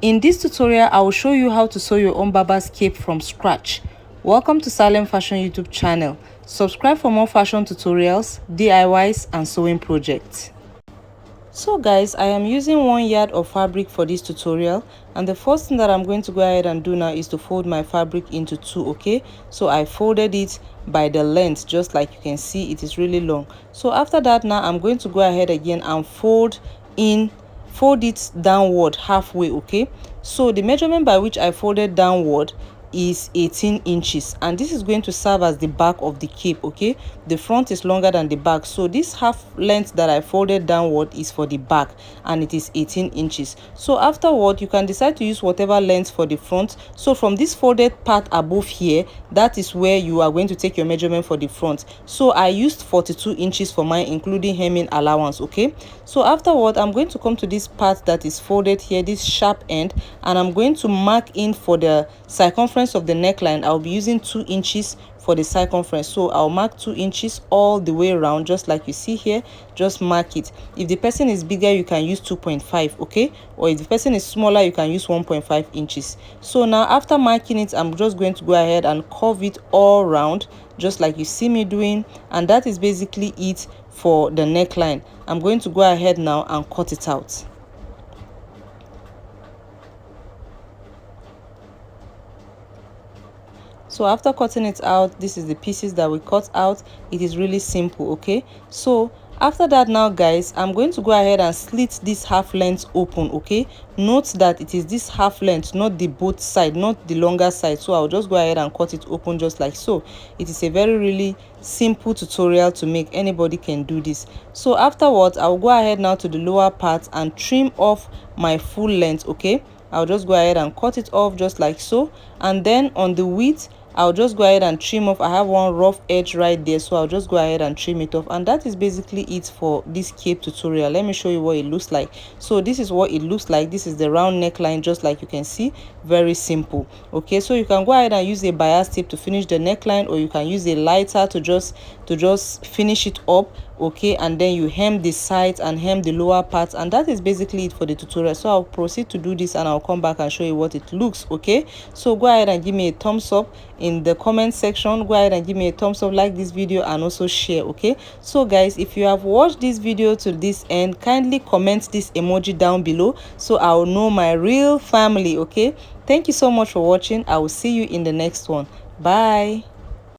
In this tutorial, I will show you how to sew your own barber's cape from scratch. Welcome to Salemfashion YouTube channel. Subscribe for more fashion tutorials, DIYs and sewing projects. So guys, I am using 1 yard of fabric for this tutorial, and the first thing that I'm going to go ahead and do now is to fold my fabric into 2. Okay, so I folded it by the length, just like you can see it is really long. So after that, now I'm going to go ahead again and fold it downward halfway. Okay, so the measurement by which I folded downward is 18 inches, and this is going to serve as the back of the cape. Okay, the front is longer than the back, so this half length that I folded downward is for the back, and it is 18 inches. So afterward, you can decide to use whatever length for the front. So from this folded part above here, that is where you are going to take your measurement for the front. So I used 42 inches for mine, including hemming allowance. Okay, so afterward, I'm going to come to this part that is folded here, this sharp end, and I'm going to mark in for the circumference of the neckline. I'll be using 2 inches for the circumference, so I'll mark 2 inches all the way around, just like you see here. Just mark it. If the person is bigger, you can use 2.5, okay, or if the person is smaller, you can use 1.5 inches. So now after marking it, I'm just going to go ahead and curve it all around, just like you see me doing, and that is basically it for the neckline. I'm going to go ahead now and cut it out. So after cutting it out, this is the pieces that we cut out. It is really simple. Okay, so after that, now guys, I'm going to go ahead and slit this half length open. Okay, note that it is this half length, not the both side, not the longer side. So I'll just go ahead and cut it open just like so. It is a very really simple tutorial to make. Anybody can do this. So afterwards, I'll go ahead now to the lower part and trim off my full length. Okay, I'll just go ahead and cut it off just like so, and then on the width, I'll just go ahead and trim off. I have one rough edge right there, so I'll just go ahead and trim it off, and that is basically it for this cape tutorial. Let me show you what it looks like. So this is what it looks like. This is the round neckline, just like you can see. Very simple. Okay, so you can go ahead and use a bias tape to finish the neckline, or you can use a lighter to just finish it up. Okay, and then you hem the sides and hem the lower parts, and that is basically it for the tutorial. So I'll proceed to do this and I'll come back and show you what it looks. Okay, so go ahead and give me a thumbs up in the comment section. Go ahead and give me a thumbs up, like this video, and also share. Okay, so guys, if you have watched this video to this end, kindly comment this emoji down below so I'll know my real family. Okay, thank you so much for watching. I will see you in the next one. Bye.